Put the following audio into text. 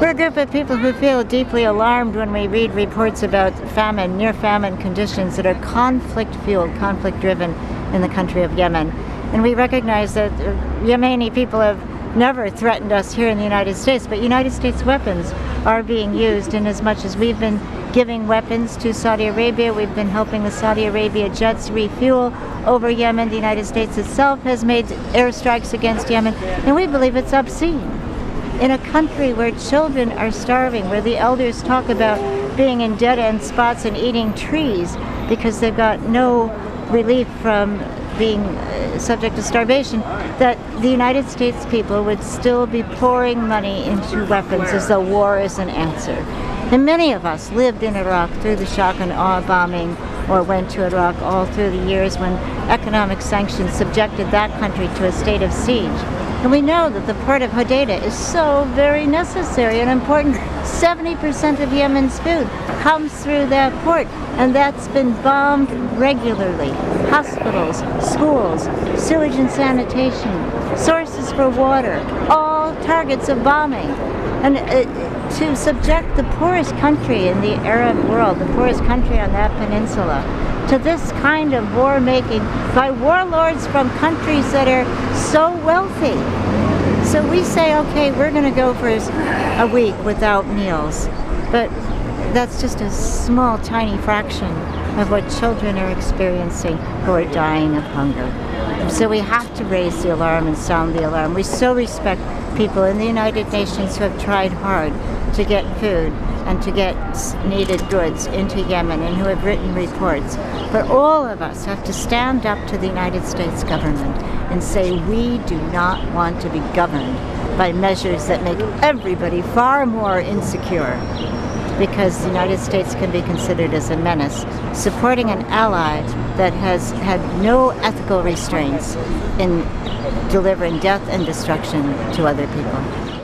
We're a group of people who feel deeply alarmed when we read reports about famine, near-famine conditions that are conflict-fueled, conflict-driven in the country of Yemen. And we recognize that Yemeni people have never threatened us here in the United States, but United States weapons are being used, and as much as we've been giving weapons to Saudi Arabia, we've been helping the Saudi Arabia jets refuel over Yemen. The United States itself has made airstrikes against Yemen, and we believe it's obscene. In a country where children are starving, where the elders talk about being in dead-end spots and eating trees because they've got no relief from being subject to starvation, that the United States people would still be pouring money into weapons as though war is an answer. And many of us lived in Iraq through the shock and awe bombing, or went to Iraq all through the years when economic sanctions subjected that country to a state of siege. And we know that the port of Hodeidah is so very necessary and important. 70% of Yemen's food comes through that port, and that's been bombed regularly. Hospitals, schools, sewage and sanitation, sources for water, all targets of bombing. And to subject the poorest country in the Arab world, the poorest country on that peninsula, to this kind of war making by warlords from countries that are so wealthy. So we say, okay, we're going to go for a week without meals, but that's just a small, tiny fraction of what children are experiencing who are dying of hunger. So we have to raise the alarm and sound the alarm. We so respect people in the United Nations who have tried hard to get food and to get needed goods into Yemen and who have written reports. But all of us have to stand up to the United States government and say we do not want to be governed by measures that make everybody far more insecure, because the United States can be considered as a menace, supporting an ally that has had no ethical restraints in delivering death and destruction to other people.